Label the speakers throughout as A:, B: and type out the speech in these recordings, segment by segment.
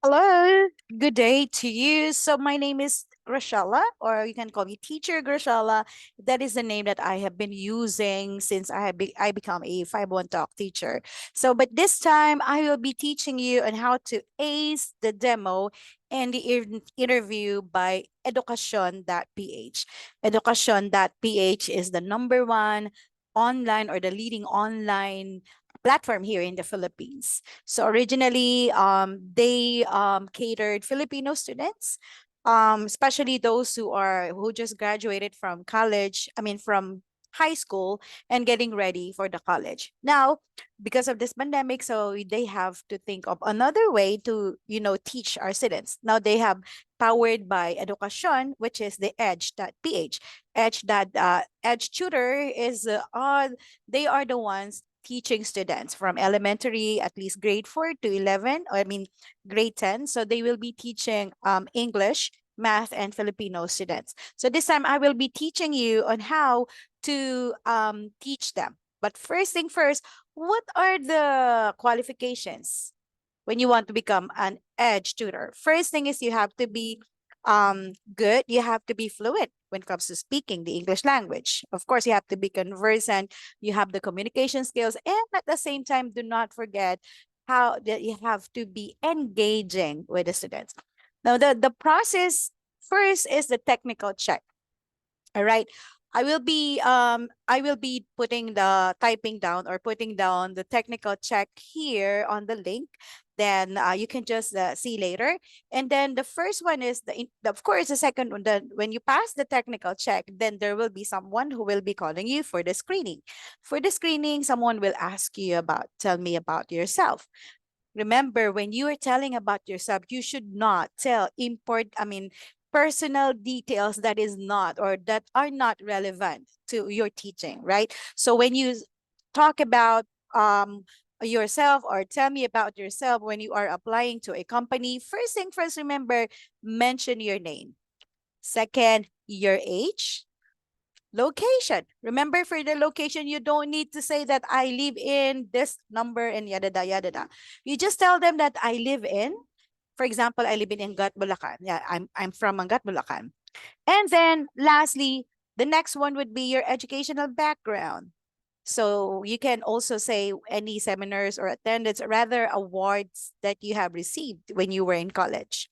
A: Hello, good day to you. So my name is Grashella, or you can call me Teacher Grashella. That is the name that I have been using since I become a 501 Talk teacher. So, but this time I will be teaching you on how to ace the demo and the interview by education.ph. Education.ph is the number one online or the leading online platform here in the Philippines. So originally, they catered Filipino students, especially those who just graduated from college. I mean, from high school and getting ready for the college. Now, because of this pandemic, so they have to think of another way to teach our students. Now they have powered by Education, which is the Edge.ph. Edge Tutor is they are the ones teaching students from elementary, at least grade 4 to 11, or I mean grade 10. So they will be teaching English, math, and Filipino students. So this time I will be teaching you on how to teach them. But first thing first, what are the qualifications when you want to become an edge tutor? First thing is you have to be good. You have to be fluent when it comes to speaking the English language. Of course, you have to be conversant. You have the communication skills, and at the same time, do not forget how that you have to be engaging with the students. Now, the process first is the technical check. All right. I will be putting the typing down or putting down the technical check here on the link. Then you can just see later. And then the first one is of course the second one. When you pass the technical check, then there will be someone who will be calling you for the screening. For the screening, someone will ask you about tell me about yourself. Remember, when you are telling about yourself, you should not tell personal details that is not or that are not relevant to your teaching, right? So when you talk about yourself or tell me about yourself when you are applying to a company, first thing first, remember, mention your name. Second, your age. Location. Remember, for the location, you don't need to say that I live in this number and yada da yada da. You just tell them that I live in, for example, I live in Angat, Bulacan. Yeah, I'm from Angat, Bulacan. And then lastly, the next one would be your educational background. So you can also say any seminars or attendance, or rather awards that you have received when you were in college.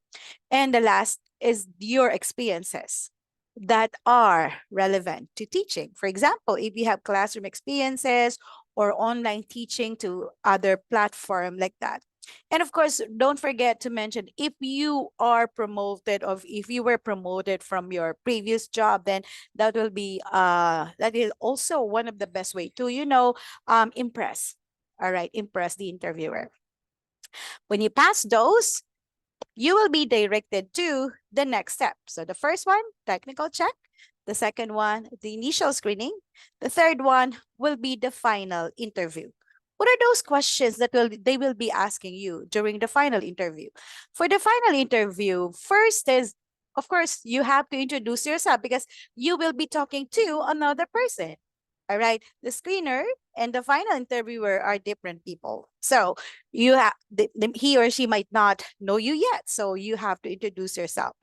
A: And the last is your experiences that are relevant to teaching. For example, if you have classroom experiences or online teaching to other platform like that. And of course, don't forget to mention if you are promoted or if you were promoted from your previous job, then that is also one of the best way to impress. All right, impress the interviewer. When you pass those, you will be directed to the next step. So the first one, technical check. The second one, the initial screening. The third one will be the final interview. What are those questions that they will be asking you during the final interview? For the final interview, first is, of course, you have to introduce yourself because you will be talking to another person. All right. The screener and the final interviewer are different people. So he or she might not know you yet. So you have to introduce yourself.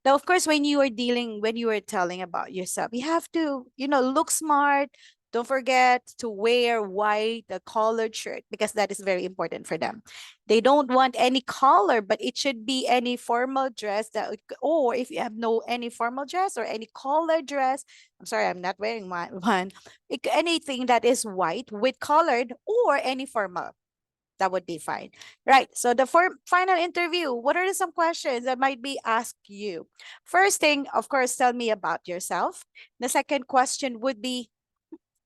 A: Now, of course, when you are telling about yourself, you have to, look smart. Don't forget to wear white, a collared shirt, because that is very important for them. They don't want any color, but it should be any formal dress or if you have no any formal dress or any collared dress. I'm sorry, I'm not wearing one. Anything that is white with colored or any formal, that would be fine. Right. So the final interview, what are some questions that might be asked you? First thing, of course, tell me about yourself. The second question would be,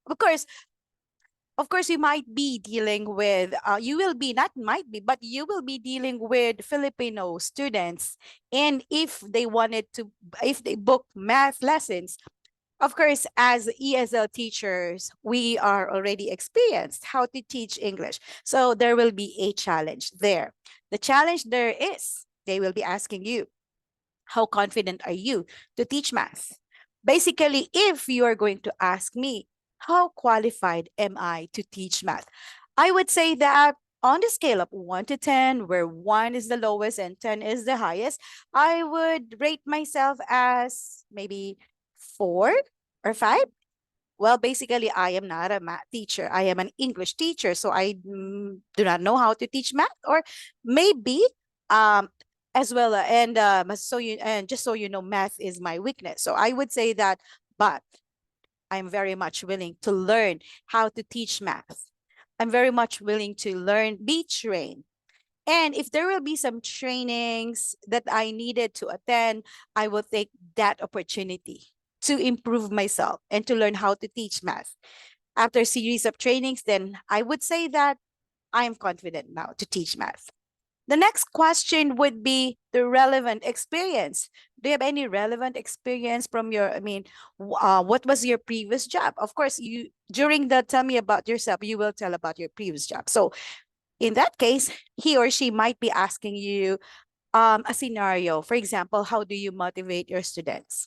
A: of course, you might be dealing with, you will be, not might be, but you will be dealing with Filipino students. And if they book math lessons, of course, as ESL teachers, we are already experienced how to teach English. So there will be a challenge there. The challenge there is they will be asking you, how confident are you to teach math? Basically, if you are going to ask me, how qualified am I to teach math? I would say that on the scale of 1 to 10, where 1 is the lowest and 10 is the highest, I would rate myself as maybe 4 or 5. Well, basically, I am not a math teacher. I am an English teacher, so I do not know how to teach math, or maybe um as well. And just so you know, math is my weakness. So I would say that, but I'm very much willing to learn how to teach math. I'm very much willing to learn, be trained. And if there will be some trainings that I needed to attend, I will take that opportunity to improve myself and to learn how to teach math. After a series of trainings, then I would say that I am confident now to teach math. The next question would be the relevant experience. Do you have any relevant experience from your, what was your previous job? Of course, you during the tell me about yourself, you will tell about your previous job. So in that case, he or she might be asking you a scenario. For example, how do you motivate your students?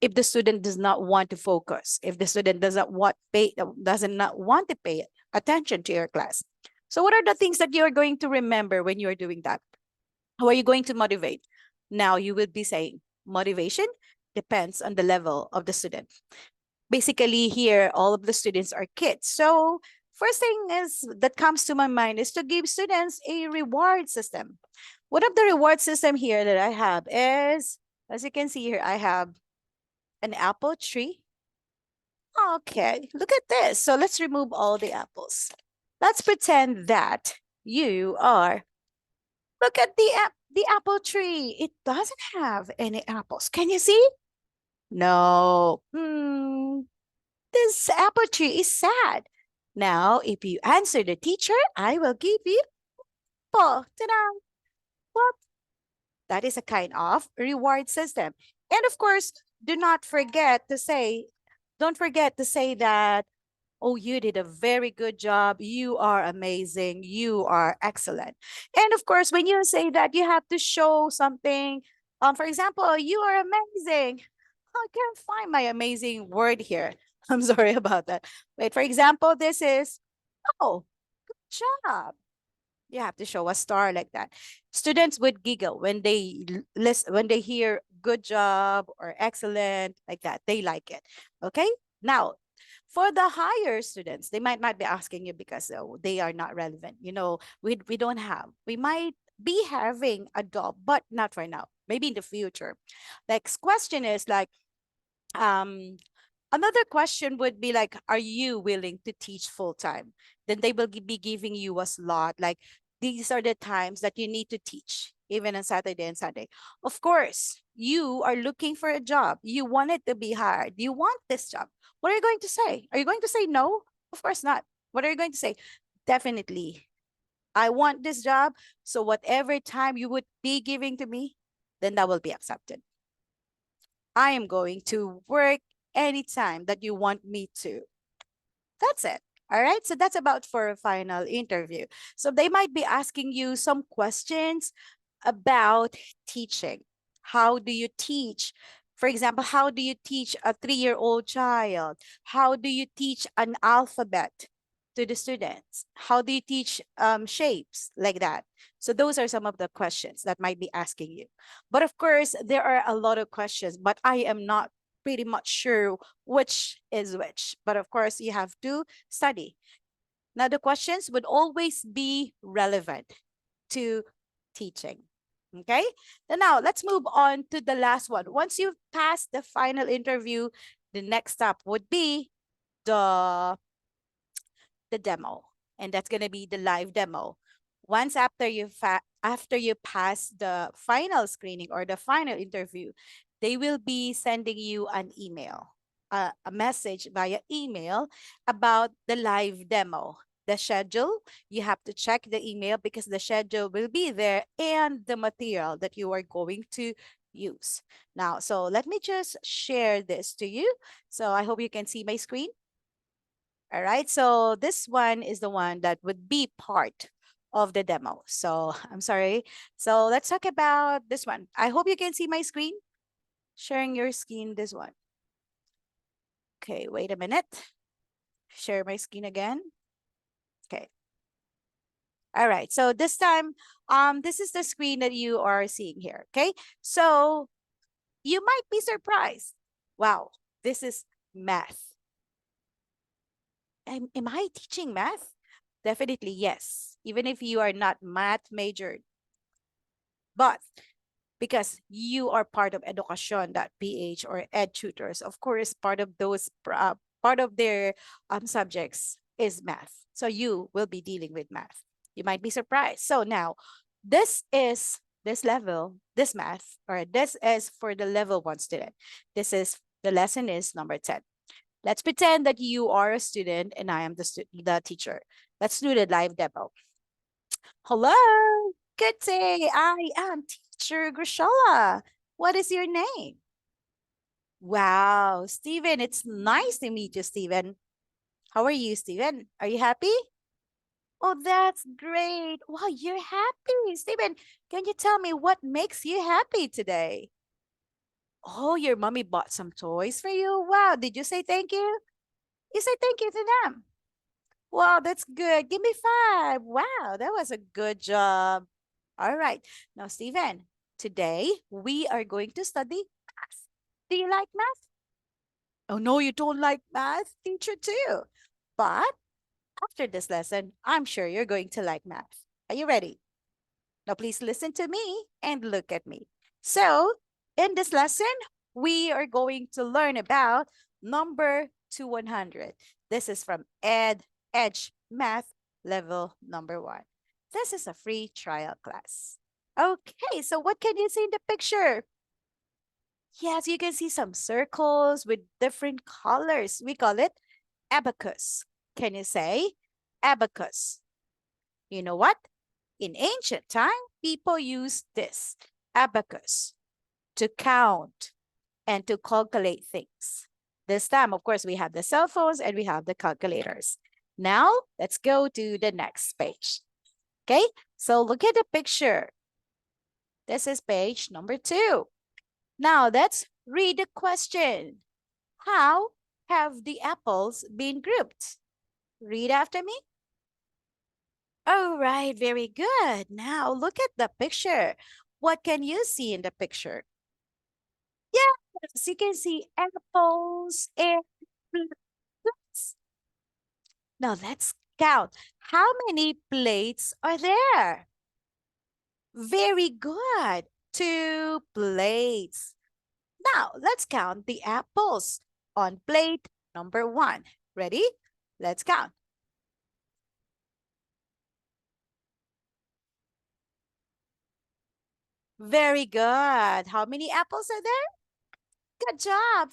A: If the student does not want to focus, if the student does not want to pay attention to your class. So what are the things that you're going to remember when you're doing that? How are you going to motivate? Now you will be saying motivation depends on the level of the student. Basically here, all of the students are kids. So first thing is that comes to my mind is to give students a reward system. One of the reward system here that I have is, as you can see here, I have an apple tree. Okay, look at this. So let's remove all the apples. Let's pretend that you are, look at the apple tree. It doesn't have any apples. Can you see? No. This apple tree is sad. Now, if you answer the teacher, I will give you apple. Ta-da! Well, that is a kind of reward system. And of course, do not forget to say, don't forget to say that, oh, you did a very good job. You are amazing. You are excellent. And of course, when you say that, you have to show something. For example, you are amazing. I can't find my amazing word here. I'm sorry about that. Wait, for example, this is, oh, good job. You have to show a star like that. Students would giggle when they listen, when they hear good job or excellent like that. They like it. Okay. Now, for the higher students, they might not be asking you because they are not relevant. We don't have. We might be having a job, but not right now. Maybe in the future. Next question is like, um, another question would be like, are you willing to teach full time? Then they will be giving you a slot. Like, these are the times that you need to teach, even on Saturday and Sunday. Of course, you are looking for a job. You want it to be hired. You want this job. What are you going to say? Are you going to say no? Of course not. What are you going to say? Definitely. I want this job. So whatever time you would be giving to me, then that will be accepted. I am going to work anytime that you want me to. That's it. All right. So that's about for a final interview. So they might be asking you some questions about teaching. How do you teach? For example, how do you teach a 3-year-old child? How do you teach an alphabet to the students? How do you teach shapes like that? So those are some of the questions that might be asking you. But of course, there are a lot of questions, but I am not pretty much sure which is which. But of course, you have to study. Now, the questions would always be relevant to teaching. Okay. And now let's move on to the last one. Once you've passed the final interview, the next step would be the demo, and that's going to be the live demo. Once after you pass the final screening or the final interview, they will be sending you an email, a message via email about the live demo. The schedule, you have to check the email because the schedule will be there and the material that you are going to use. Now, so let me just share this to you. So I hope you can see my screen. All right, so this one is the one that would be part of the demo. So I'm sorry. So let's talk about this one. I hope you can see my screen. Sharing your screen, this one. Okay, wait a minute. Share my screen again. Okay. All right. So this time, this is the screen that you are seeing here. Okay. So you might be surprised. Wow, this is math. Am I teaching math? Definitely yes. Even if you are not math majored, but because you are part of education.ph or Ed Tutors, of course, part of their subjects is math. So you will be dealing with math. You might be surprised. So now, this is this level, this math, or this is for the level 1 student. This is the lesson is number 10. Let's pretend that you are a student and I am the teacher. Let's do the live demo. Hello, good day. I am teacher Grishala. What is your name? Wow, Steven, it's nice to meet you, Steven. How are you, Steven? Are you happy? Oh, that's great. Wow, you're happy. Steven, can you tell me what makes you happy today? Oh, your mommy bought some toys for you. Wow, did you say thank you? You say thank you to them. Wow, that's good. Give me 5. Wow, that was a good job. All right. Now, Steven, today we are going to study math. Do you like math? Oh, no, you don't like math, teacher, too. But after this lesson, I'm sure you're going to like math. Are you ready? Now, please listen to me and look at me. So, in this lesson, we are going to learn about number to 100. This is from Edge Math Level Number 1. This is a free trial class. Okay, so what can you see in the picture? Yes, you can see some circles with different colors. We call it abacus. Can you say abacus? You know what? In ancient time, people used this abacus to count and to calculate things. This time, of course, we have the cell phones and we have the calculators. Now, let's go to the next page. Okay, so look at the picture. This is page number 2. Now, let's read the question. How have the apples been grouped? Read after me. All right, very good. Now, look at the picture. What can you see in the picture? Yes, you can see apples and plates. Now let's count. How many plates are there? Very good. 2 plates. Now let's count the apples on plate number 1. Ready? Let's count. Very good. How many apples are there? Good job. 5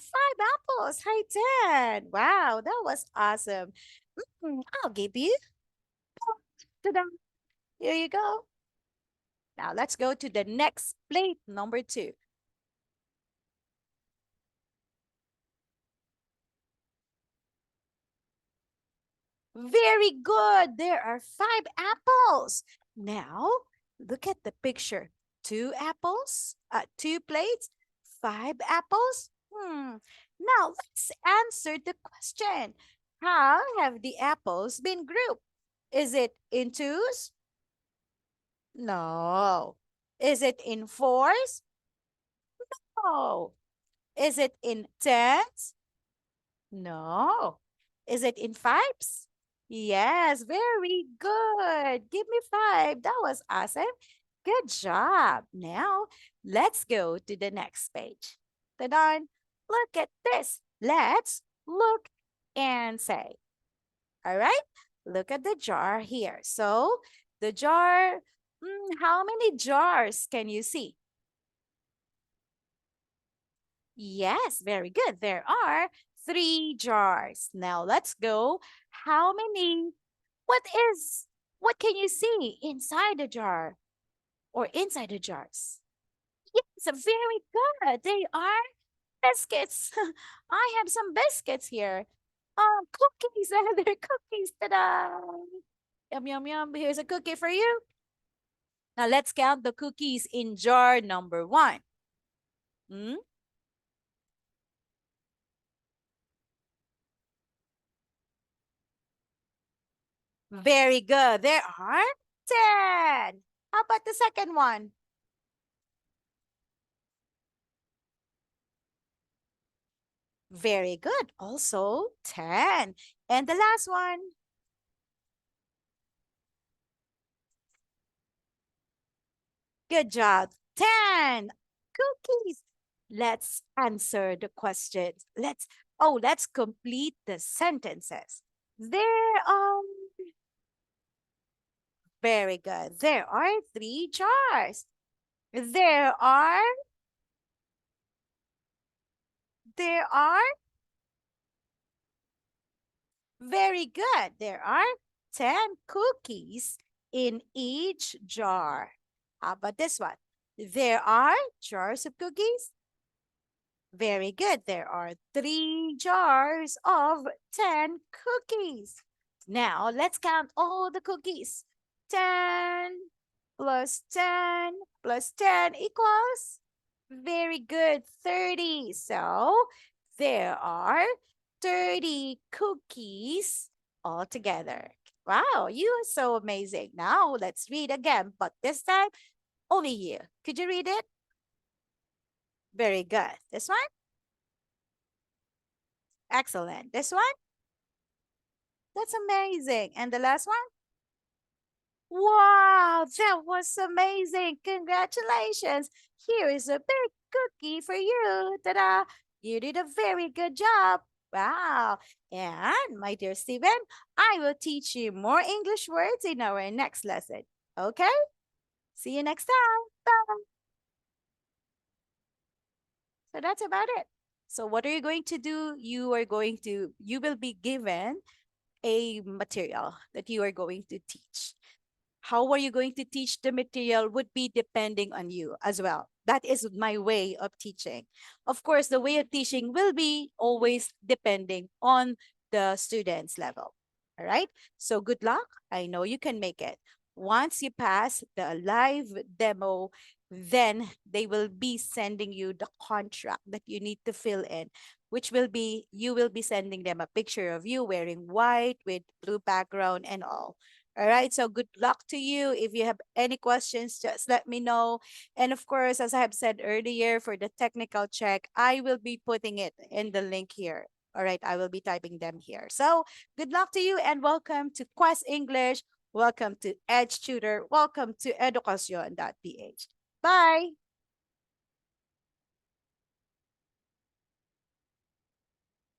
A: apples. Hi, 10. Wow, that was awesome. I'll give you. Ta-da. Here you go. Now let's go to the next plate, number 2. Very good. There are 5 apples. Now look at the picture. 2 apples, 2 plates, 5 apples. Now let's answer the question. How have the apples been grouped? Is it in twos? No. Is it in fours? No. Is it in tens? No. Is it in fives? Yes, very good. Give me 5. That was awesome. Good job. Now, let's go to the next page. Ta-da! Look at this. Let's look and say. All right? Look at the jar here. So, the jar, how many jars can you see? Yes, very good. There are 3 jars. Now let's go. How many? What is, what can you see inside the jar or inside the jars? Yes, very good. They are biscuits. I have some biscuits here. Cookies. They're cookies. Ta-da! Yum, yum, yum. Here's a cookie for you. Now let's count the cookies in jar number 1. Hmm? Very good. There are 10. How about the second one? Very good. Also 10. And the last one? Good job. 10 cookies. Let's answer the questions. Let's complete the sentences. There very good. There are 3 jars. There are there are very good. There are 10 cookies in each jar. How about this one? There are jars of cookies. Very good. There are 3 jars of 10 cookies. Now, let's count all the cookies. 10 plus 10 plus 10 equals? Very good, 30. So, there are 30 cookies altogether. Wow, you are so amazing. Now, let's read again, but this time, only you. Could you read it? Very good. This one? Excellent. This one? That's amazing. And the last one? Wow, that was amazing. Congratulations. Here is a big cookie for you. Ta-da. You did a very good job. Wow. And my dear Stephen, I will teach you more English words in our next lesson. Okay? See you next time. Bye. So that's about it. So what are you going to do? You will be given a material that you are going to teach. How are you going to teach the material would be depending on you as well. That is my way of teaching. Of course, the way of teaching will be always depending on the student's level. All right. So good luck. I know you can make it. Once you pass the live demo, then they will be sending you the contract that you need to fill in, which will be you will be sending them a picture of you wearing white with blue background and all. All right. So good luck to you. If you have any questions, just let me know. And of course, as I have said earlier, for the technical check, I will be putting it in the link here. All right. I will be typing them here. So good luck to you and welcome to Quest English. Welcome to Edge Tutor. Welcome to educacion.ph. Bye.